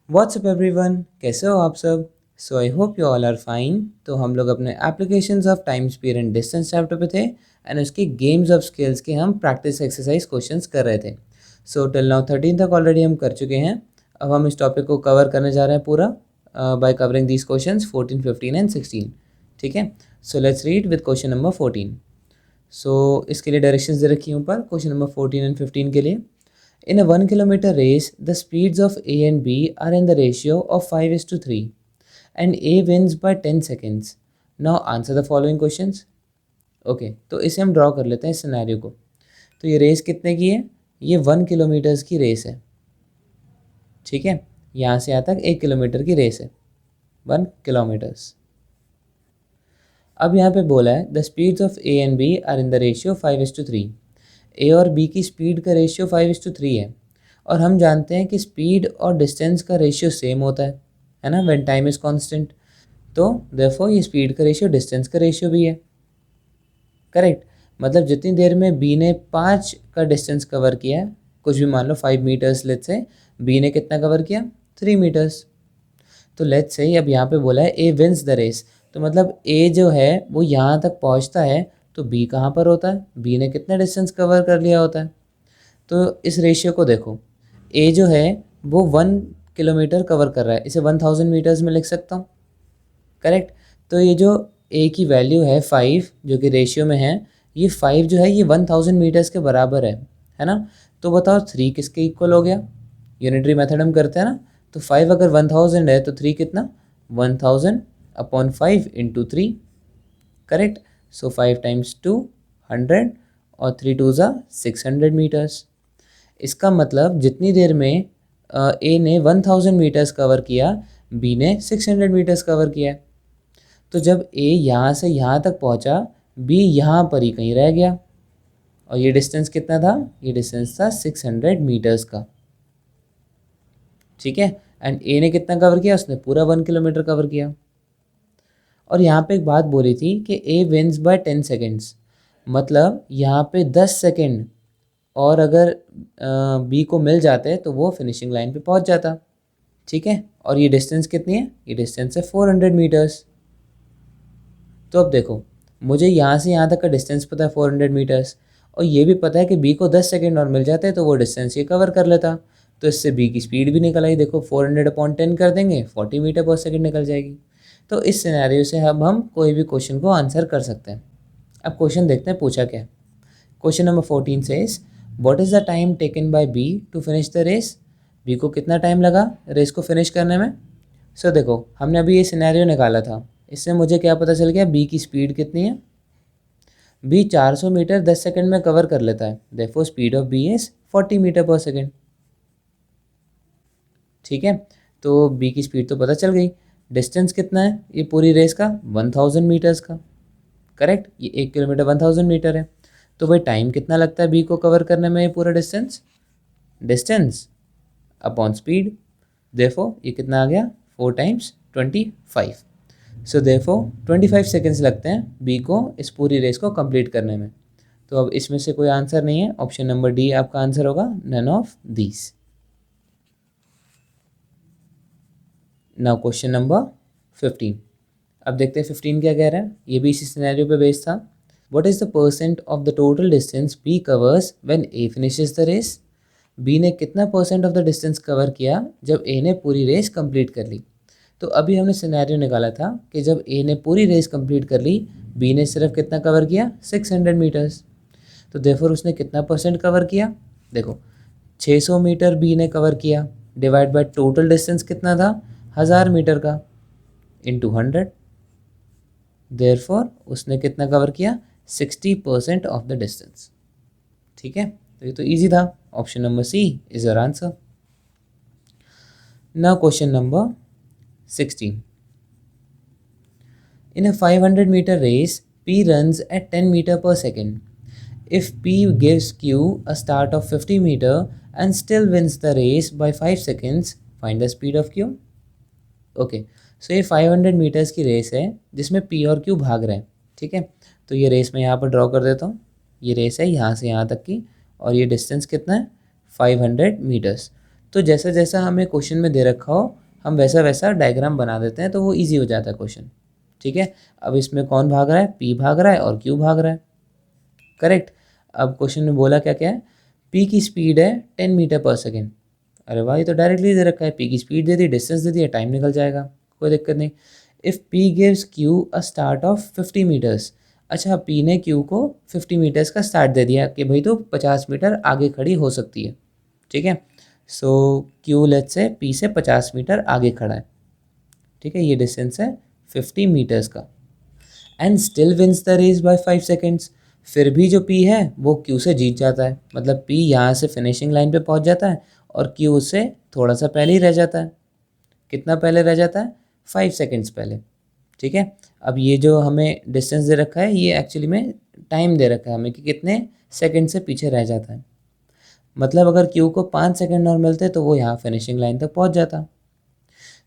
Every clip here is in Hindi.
व्हाट्सअप एवरीवन, कैसे हो आप सब। So I hope you all are fine. तो हम लोग अपने applications of time speed and distance chapter पे थे एंड उसकी गेम्स ऑफ स्किल्स के हम प्रैक्टिस एक्सरसाइज क्वेश्चंस कर रहे थे। सो टिल नाउ 13 तक ऑलरेडी हम कर चुके हैं। अब हम इस टॉपिक को कवर करने जा रहे हैं पूरा bye covering these questions 14, 15 and 16। ठीक है, so let's read with question number 14। सो इसके लिए डायरेक्शंस दे रखी हैं ऊपर क्वेश्चन नंबर 14 एंड 15 के लिए। In a 1 kilometer race, the speeds of A and B are in the ratio of 5:3 and A wins by 10 seconds. Now answer the following questions. Okay, तो इसे हम ड्रॉ कर लेते हैं इस सिनेरियो को। तो ये रेस कितने की है? ये 1 किलोमीटर्स की रेस है। ठीक है, यहाँ से यहाँ तक 1 किलोमीटर की रेस है, 1 किलोमीटर्स। अब यहाँ पे बोला है the speeds of A and B are in the ratio 5:3। A और बी की स्पीड का रेशियो 5:3 है और हम जानते हैं कि स्पीड और डिस्टेंस का रेशियो सेम होता है ना, व्हेन टाइम इज़ कांस्टेंट। तो देयरफॉर ये स्पीड का रेशियो डिस्टेंस का रेशियो भी है। करेक्ट, मतलब जितनी देर में बी ने 5 का डिस्टेंस कवर किया है, कुछ भी मान लो 5 मीटर्स लेट्स से, बी ने कितना कवर किया? 3 मीटर्स। तो लेट्स से अब यहाँ पे बोला है ए विंस द रेस, तो मतलब ए जो है वो यहाँ तक पहुँचता है तो बी कहाँ पर होता है? बी ने कितना डिस्टेंस कवर कर लिया होता है। तो इस रेशियो को देखो, ए जो है वो 1 किलोमीटर कवर कर रहा है, इसे 1000 मीटर्स में लिख सकता हूँ। करेक्ट, तो ये जो ए की वैल्यू है 5 जो कि रेशियो में है, ये 5 जो है ये 1000 मीटर्स के बराबर है ना। तो बताओ 3 किसके इक्वल हो गया? यूनिटरी मेथड हम करते हैं ना, तो 5 अगर 1000 है तो 3 कितना? 1000 अपॉन 5 इंटू 3। करेक्ट, सो 5 टाइम्स 2 100 और 3 2 ज़ा 600 मीटर्स। इसका मतलब जितनी देर में ए ने 1000 मीटर्स कवर किया, बी ने 600 मीटर्स कवर किया। तो जब ए यहाँ से यहाँ तक पहुँचा, बी यहाँ पर ही कहीं रह गया। और ये डिस्टेंस कितना था? ये डिस्टेंस था 600 मीटर्स का। ठीक है, एंड ए ने कितना कवर किया? उसने पूरा 1 किलोमीटर कवर किया। और यहाँ पे एक बात बोली थी कि ए विंस बाय 10 सेकेंड्स, मतलब यहाँ पे 10 सेकेंड और अगर बी को मिल जाते तो वो फिनिशिंग लाइन पे पहुँच जाता। ठीक है, और ये डिस्टेंस कितनी है? ये डिस्टेंस है 400 मीटर्स। तो अब देखो, मुझे यहाँ से यहाँ तक का डिस्टेंस पता है 400 मीटर्स, और ये भी पता है कि बी को 10 सेकेंड और मिल जाते तो वो डिस्टेंस ये कवर कर लेता। तो इससे बी की स्पीड भी निकल आई। देखो 400 अपॉन 10 कर देंगे, 40 मीटर पर सेकेंड निकल जाएगी। तो इस सिनेरियो से अब हम कोई भी क्वेश्चन को आंसर कर सकते हैं। अब क्वेश्चन देखते हैं पूछा क्या है। Question number 14 says what is the time taken by B to finish the race. B को कितना टाइम लगा रेस को फिनिश करने में? सो देखो, हमने अभी ये सिनेरियो निकाला था, इससे मुझे क्या पता चल गया? बी की स्पीड कितनी है? बी 400 मीटर 10 सेकंड में कवर कर लेता है, therefore speed of B is 40 metre per second. ठीक है, तो बी की स्पीड तो पता चल गई। डिस्टेंस कितना है ये पूरी रेस का? 1000 मीटर्स का। करेक्ट, ये 1 किलोमीटर 1000 मीटर है। तो भाई टाइम कितना लगता है बी को कवर करने में ये पूरा distance? Distance upon speed, therefore ये कितना आ गया? 4 टाइम्स 25। सो देयरफॉर 25 सेकेंड्स लगते हैं बी को इस पूरी रेस को कंप्लीट करने में। तो अब इसमें से कोई आंसर नहीं है, ऑप्शन नंबर डी आपका आंसर होगा, none of these. Now question number 15। अब देखते हैं 15 क्या कह रहा है। ये भी इसी सिनेरियो पे बेस्ड था। What is the percent of the total distance B covers when A finishes the race. B ने कितना percent of the distance cover किया जब ए ने पूरी रेस कंप्लीट कर ली। तो अभी हमने सिनेरियो निकाला था कि जब ए ने पूरी रेस कंप्लीट कर ली, बी ने सिर्फ कितना कवर किया? 600 मीटर्स। तो देयरफॉर उसने कितना परसेंट कवर किया? देखो 600 मीटर बी ने कवर किया, डिवाइड बाय टोटल डिस्टेंस कितना था? 1000 मीटर का, इंटू 100। देयरफॉर उसने कितना कवर किया? 60% ऑफ द डिस्टेंस। ठीक है, तो ये तो ईजी था। Option number C is your answer. Now question number 16. In a 500-meter race, P runs at 10 meter per second. If P gives Q a start of 50 meter and still wins the race by 5 seconds, find the speed of Q. Okay, so ये 500 मीटर्स की रेस है जिसमें P और Q भाग रहे हैं। ठीक है, तो ये रेस मैं यहाँ पर ड्रॉ कर देता हूँ। ये रेस है यहाँ से यहाँ तक की, और ये डिस्टेंस कितना है? 500 मीटर्स। तो जैसा जैसा हमें क्वेश्चन में दे रखा हो हम वैसा वैसा डायग्राम बना देते हैं, तो वो ईजी हो जाता है क्वेश्चन। ठीक है, अब इसमें कौन भाग रहा है, पी भाग रहा है और क्यू भाग रहा है। करेक्ट। अब क्वेश्चन में बोला क्या क्या है, पी की स्पीड है 10 मीटर पर सेकेंड। अरे भाई, तो डायरेक्टली दे रखा है, पी की स्पीड दे दी, डिस्टेंस दे दिया, टाइम निकल जाएगा, कोई दिक्कत नहीं। If P gives Q a start of 50 metres. अच्छा, पी ने क्यू को 50 मीटर्स का स्टार्ट दे दिया कि भाई तो 50 मीटर आगे खड़ी हो सकती है। ठीक है, सो क्यू लेट्स से पी से 50 मीटर आगे खड़ा है। ठीक है, ये डिस्टेंस है 50 मीटर्स का। And still wins the race by 5 seconds. फिर भी जो पी है वो क्यू से जीत जाता है, मतलब पी यहाँ से फिनिशिंग लाइन पे पहुँच जाता है और क्यू उससे थोड़ा सा पहले ही रह जाता है। कितना पहले रह जाता है, 5 सेकेंड्स पहले। ठीक है, अब ये जो हमें डिस्टेंस दे रखा है ये एक्चुअली में टाइम दे रखा है हमें कि कितने सेकेंड से पीछे रह जाता है। मतलब अगर क्यू को 5 सेकेंड और मिलते तो वो यहाँ फिनिशिंग लाइन तक पहुँच जाता।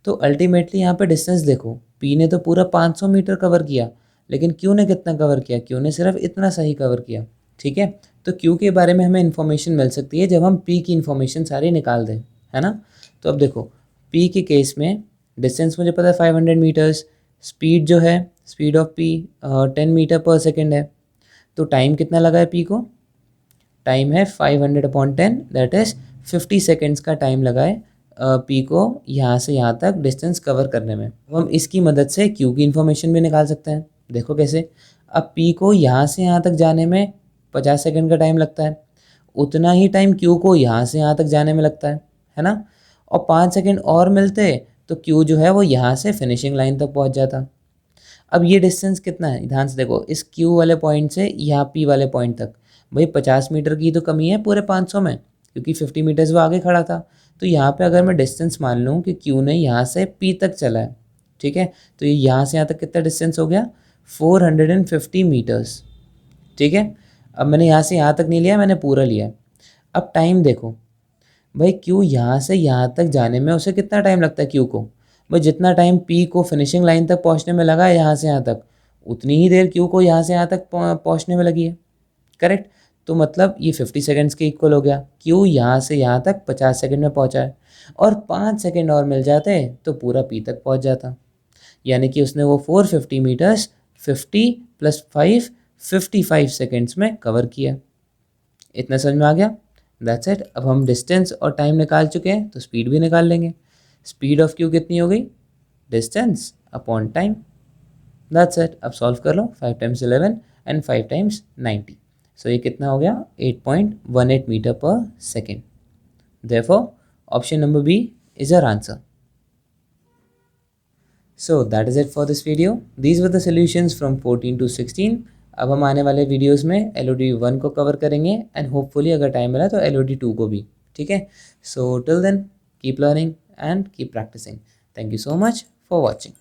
तो अल्टीमेटली यहाँ पे डिस्टेंस देखो, पी ने तो पूरा 500 मीटर कवर किया, लेकिन क्यू ने कितना कवर किया, क्यू ने सिर्फ इतना सही कवर किया। ठीक है, तो क्यू के बारे में हमें इन्फॉर्मेशन मिल सकती है जब हम पी की इन्फॉर्मेशन सारी निकाल दें, है ना। तो अब देखो, पी के केस में डिस्टेंस मुझे पता है 500 मीटर्स, स्पीड जो है स्पीड ऑफ पी 10 मीटर पर सेकेंड है। तो टाइम कितना लगा है पी को, टाइम है 500/10, दैट इज़ 50 सेकेंड्स का टाइम लगा है पी को यहाँ से यहाँ तक डिस्टेंस कवर करने में। हम इसकी मदद से क्यू की इन्फॉर्मेशन भी निकाल सकते हैं। देखो कैसे, अब पी को यहाँ से यहाँ तक जाने में 50 सेकेंड का टाइम लगता है, उतना ही टाइम क्यू को यहाँ से यहाँ तक जाने में लगता है ना। और 5 सेकेंड और मिलते तो क्यू जो है वो यहाँ से फिनिशिंग लाइन तक पहुँच जाता। अब ये डिस्टेंस कितना है, ध्यान से देखो, इस क्यू वाले पॉइंट से यहाँ पी वाले पॉइंट तक भाई 50 मीटर की तो कमी है पूरे 500 में, क्योंकि 50 मीटर्स वो आगे खड़ा था। तो यहाँ पे अगर मैं डिस्टेंस मान लूँ कि क्यू ने यहाँ से पी तक चला है, ठीक है, तो ये यहाँ से यहाँ तक कितना डिस्टेंस हो गया, 450 मीटर्स। ठीक है, अब मैंने यहाँ से यहाँ तक नहीं लिया, मैंने पूरा लिया। अब टाइम देखो भाई, क्यू यहाँ से यहाँ तक जाने में उसे कितना टाइम लगता है क्यू को, भाई जितना टाइम पी को फिनिशिंग लाइन तक पहुँचने में लगा है यहाँ से यहाँ तक, उतनी ही देर क्यू को यहाँ से यहाँ तक पहुँचने में लगी है। करेक्ट, तो मतलब ये 50 सेकेंड्स के इक्वल हो गया। क्यू यहाँ से यहाँ तक 50 सेकेंड में पहुँचा है, और 5 सेकेंड और मिल जाते तो पूरा पी तक पहुँच जाता। यानी कि उसने वो 450 मीटर्स 50 + 5 55 सेकेंड्स में कवर किया। इतना समझ में आ गया, दैट्स इट। अब हम डिस्टेंस और टाइम निकाल चुके हैं तो स्पीड भी निकाल लेंगे। स्पीड ऑफ क्यू कितनी हो गई, distance upon time, that's it. अब सॉल्व कर लो, 5 × 11 एंड 5 × 90। सो ये कितना हो गया, 8.18 मीटर पर second. Therefore, option number B is our answer. So that is it for this video. These were the solutions from 14 to 16. अब हम आने वाले वीडियोस में LOD 1 को कवर करेंगे एंड होपफुली अगर टाइम मिला तो LOD 2 को भी। ठीक है, so till then keep learning and keep practising. Thank you so much for watching.